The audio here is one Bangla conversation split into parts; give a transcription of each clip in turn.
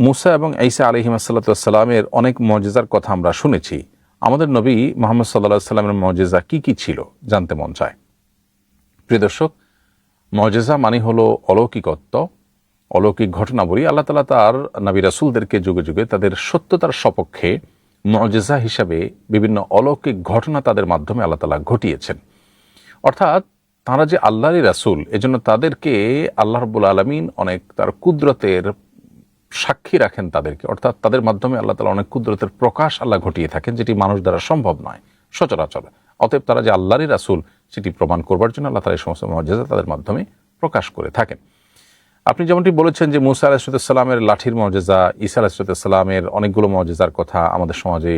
মুসা এবং ঈসা আলাইহিসসালামের অনেক মুজিজার কথা আমরা শুনেছি। আমাদের নবী মুহাম্মদ সাল্লাল্লাহু আলাইহি সাল্লামের মুজিজা কি কি ছিল জানতে মন চায়। প্রিয় দর্শক, মুজিজা মানে হলো অলৌকিকত্ব, অলৌকিক ঘটনাবলী। আল্লাহ তাআলা তার নবী রাসূলদেরকে যুগে যুগে তাদের সত্যতার সপক্ষে মুজিজা হিসাবে বিভিন্ন অলৌকিক ঘটনা তাদের মাধ্যমে আল্লাহ তাআলা ঘটিয়েছেন। অর্থাৎ তারা যে আল্লাহরই রাসূল, এজন্য তাদেরকে আল্লাহ রাব্বুল আলামিন অনেক তার কুদরতের সাক্ষী রাখেন তাদেরকে। অর্থাৎ তাদের মাধ্যমে আল্লাহ তাআলা অনেক কুদরতের প্রকাশ আল্লাহ ঘটিয়ে থাকেন, যেটি মানুষ দ্বারা সম্ভব নয় সচরাচর। অতএব তারা যে আল্লাহরই রাসূল সেটি প্রমাণ করবার জন্য আল্লাহ তাআলা এই সমস্ত মুজিজা তাদের মাধ্যমে প্রকাশ করে থাকেন। আপনি যেমনটি বলেছেন যে মুসা আলাইহিস সালামের লাঠির মুজিজা, ঈসা আলাইহিস সালামের অনেকগুলো মুজিজার কথা আমাদের সমাজে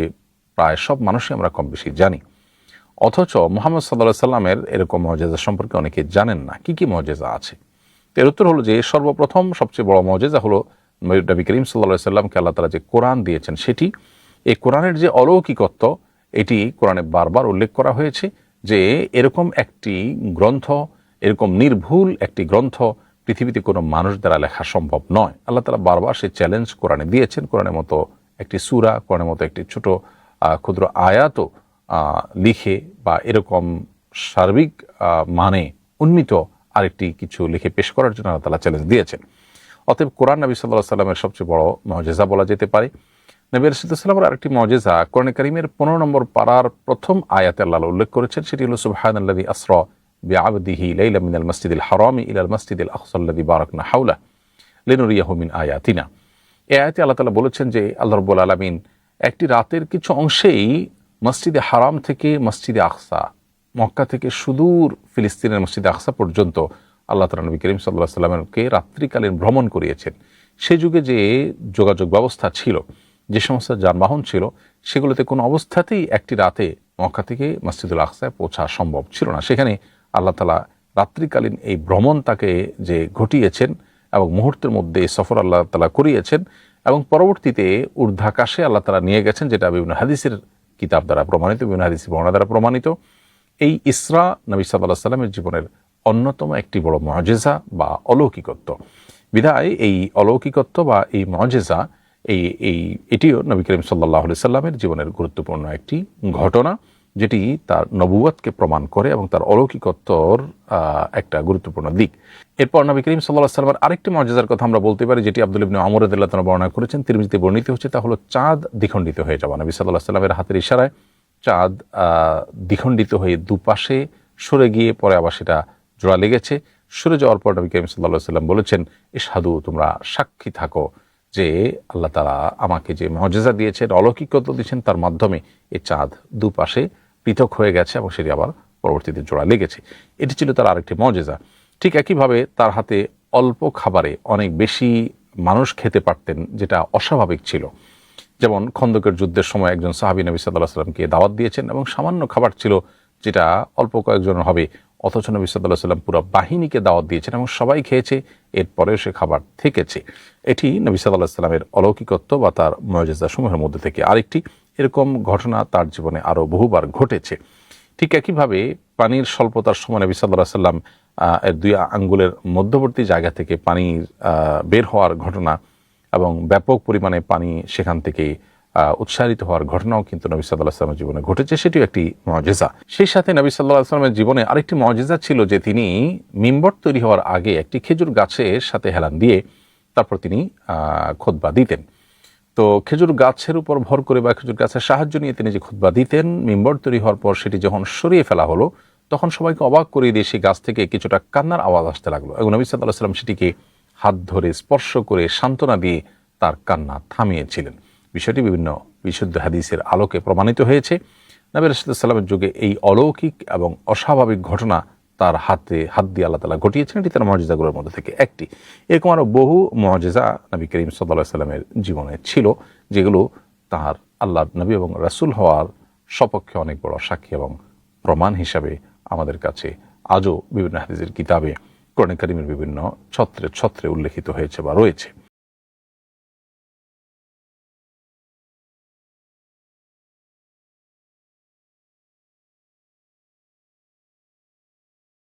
প্রায় সব মানুষই আমরা কম বেশি জানি। অথচ মুহাম্মদ সাল্লাল্লাহু আলাইহি সাল্লামের এরকম মুজিজা সম্পর্কে অনেকে জানেন না। কি কি মুজিজা আছে? এর উত্তর হলো যে সর্বপ্রথম সবচেয়ে বড় মুজিজা হলো নবী করিম সাল্লাল্লাহু আলাইহি সাল্লামকে আল্লাহ তাআলা যে কোরআন দিয়েছেন সেটি। এই কোরআনের যে অলৌকিকত্ব, এটি কোরআনে বারবার উল্লেখ করা হয়েছে যে এরকম একটি গ্রন্থ, এরকম নির্ভুল একটি গ্রন্থ পৃথিবীতে কোনো মানুষ দ্বারা লেখা সম্ভব নয়। আল্লাহ তাআলা বারবার সেই চ্যালেঞ্জ কোরআনে দিয়েছেন। কোরআনের মতো একটি সূরা, কোরআনের মতো একটি ছোট ক্ষুদ্র আয়াতও লিখে বা এরকম সার্বিক মানে উন্নীত আরেকটি কিছু লিখে পেশ করার জন্য আল্লাহ তাআলা চ্যালেঞ্জ দিয়েছেন। অতএব কোরআন নবী সাল্লাল্লাহু আলাইহি সাল্লামের সবচেয়ে বড় মুজিজা বলা যেতে পারে। নবী রাসূলুল্লাহ সাল্লাল্লাহু আলাইহি ওয়াসাল্লামের আরেকটি মুজিজা কোরআন কারীমের 15 নম্বর পারার প্রথম আয়াতে আল্লাহ উল্লেখ করেছেন, সেটি হলো সুবহানাল্লাযী আসরা বিআবদিহি লাইলাম মিনাল মাসজিদিল হারামি ইলাল মাসজিদিল আকসাল্লাযী বারাকনা হাওলাহু লিনুরিয়াহু মিন আয়াতিনা। এই আয়াতে আল্লাহ তাআলা বলেছেন যে আল্লাহ রাব্বুল আলামিন একটি রাতের কিছু অংশেই মসজিদে হারাম থেকে মসজিদে আকসা, মক্কা থেকে সুদূর ফিলিস্তিনের মসজিদে আকসা পর্যন্ত আল্লাহ তাআলা নবী করিম সাল্লাল্লাহু আলাইহি সাল্লামকে রাত্রিকালীন ভ্রমণ করিয়েছেন। সে যুগে যে যোগাযোগ ব্যবস্থা ছিল, যে সমস্ত যানবাহন ছিল, সেগুলোতে কোনো অবস্থাতেই একটি রাতে মক্কা থেকে মসজিদুল আকসায় পৌঁছা সম্ভব ছিল না। সেখানে আল্লাহ তাআলা রাত্রিকালীন এই ভ্রমণ তাকে যে ঘটিয়েছেন এবং মুহূর্তের মধ্যে সফর আল্লাহ তাআলা করিয়েছেন এবং পরবর্তীতে ঊর্ধ্বাকাশে আল্লাহ তাআলা নিয়ে গেছেন, যেটা বিভিন্ন হাদিসের কিতাব দ্বারা প্রমাণিত, বিভিন্ন হাদিসি বর্ণনা দ্বারা প্রমাণিত। এই ইসরা নবী সাল্লাল্লাহু আলাইহি সাল্লামের জীবনের অন্যতম একটি বড় মুজিজা বা অলৌকিকত্ব। বিধায় এই অলৌকিকত্ব বা এই মুজিজা এটিও নবী করিম সাল্লাল্লাহু আলাইহি সাল্লামের জীবনের গুরুত্বপূর্ণ একটি ঘটনা, যেটি তার নবুয়তকে প্রমাণ করে এবং তার অলৌকিকত্বর একটা গুরুত্বপূর্ণ দিক। এরপর নবী করিম সাল্লাল্লাহু আলাইহি সাল্লামের আরেকটি মুজিজার কথা আমরা বলতে পারি, যেটি আব্দুল্লাহ ইবনে আমর রাদিয়াল্লাহু তাআলা বর্ণনা করেছেন, তিরমিজিতে বর্ণিত হচ্ছে। তা হলো চাঁদ দ্বিখণ্ডিত হয়ে যাওয়া। নবী সাল্লাল্লাহু আলাইহি সাল্লামের হাতের ইশারায় চাঁদ দ্বিখণ্ডিত হয়ে দুপাশে সরে গিয়ে পরে আবার সেটা জোড়া লেগেছে। সরে যাওয়ার পর নবী করিম সাল্লাল্লাহু আলাইহি সাল্লাম বলেছেন, ইশহাদু, তোমরা সাক্ষী থাকো যে আল্লাহ তাআলা আমাকে যে মুজিজা দিয়েছেন, অলৌকিকত্ব দিয়েছেন, তার মাধ্যমে এই চাঁদ দুপাশে পৃথক হয়ে গেছে এবং সেটি আবার পরবর্তীতে জোড়া লেগেছে। এটি ছিল তার আরেকটি মুজিজা। ঠিক একইভাবে তার হাতে অল্প খাবারে অনেক বেশি মানুষ খেতে পারতেন, যেটা অস্বাভাবিক ছিল। যেমন খন্দকের যুদ্ধের সময় একজন সাহাবী নবী সাল্লাল্লাহু আলাইহি সাল্লামকে দাওয়াত দিয়েছেন এবং সামান্য খাবার ছিল, যেটা অল্প কয়েকজনের হবে, অথচ নবী সাল্লাল্লাহু আলাইহি সাল্লাম পুরো বাহিনীকে দাওয়াত দিয়েছেন এবং সবাই খেয়েছে, এরপরেও সে খাবার থেকেছে। এটি নবী সাল্লাল্লাহু আলাইহি সাল্লামের অলৌকিকত্ব বা তার মুজিজা সমূহের মধ্যে থেকে আরেকটি। এরকম ঘটনা তার জীবনে আরও বহুবার ঘটেছে। ঠিক একইভাবে পানির স্বল্পতার সময় নবী সাল্লাল্লাহু আলাইহি সাল্লাম এর 2 আঙ্গুলের মধ্যবর্তী জায়গা থেকে পানি বের হওয়ার ঘটনা এবং ব্যাপক পরিমাণে পানি সেখান থেকে উৎসারিত হওয়ার ঘটনাও কিন্তু নবী সাল্লাল্লাহু আলাইহি সাল্লামের জীবনে ঘটেছে। সেটিও একটি মুজিজা। সেই সাথে নবী সাল্লাল্লাহু আলাইহি সাল্লামের জীবনে আরেকটি মুজিজা ছিল যে তিনি মিম্বর তৈরি হওয়ার আগে একটি খেজুর গাছের সাথে হেলান দিয়ে তারপর তিনি খুতবা দিতেন। তো খেজুর গাছের উপর ভর করে বা খেজুর গাছের সাহায্য নিয়ে তিনি যে খুতবা দিতেন, মিম্বর তৈরি হওয়ার পর সেটি যখন সরিয়ে ফেলা হলো, তখন সবাইকে অবাক করিয়ে দিয়ে সেই গাছ থেকে কিছুটা কান্নার আওয়াজ আসতে লাগলো এবং নবী সাল্লাল্লাহু আলাইহি সাল্লাম সেটিকে হাত ধরে স্পর্শ করে সান্ত্বনা দিয়ে তার কান্না থামিয়েছিলেন। বিষয়টি বিভিন্ন বিশুদ্ধ হাদিসের আলোকে প্রমাণিত হয়েছে। নবী রাসূলুল্লাহ সাল্লাল্লাহু আলাইহি ওয়াসাল্লামের যুগে এই অলৌকিক এবং অস্বাভাবিক ঘটনা তার হাত দিয়ে আল্লাহ তাআলা ঘটিয়েছেন। এটি তার মুজিজাগুলোর মধ্যে থেকে একটি। এরকম আরও বহু মুজিজা নবী করিম সাল্লাল্লাহু আলাইহি ওয়াসাল্লামের জীবনে ছিল, যেগুলো তার আল্লাহর নবী এবং রাসূল হওয়ার সপক্ষে অনেক বড় সাক্ষী এবং প্রমাণ হিসাবে আমাদের কাছে আজও বিভিন্ন হাদিসের কিতাবে কোরআন কারীমের বিভিন্ন ছত্রে ছত্রে উল্লেখিত হয়েছে বা রয়েছে।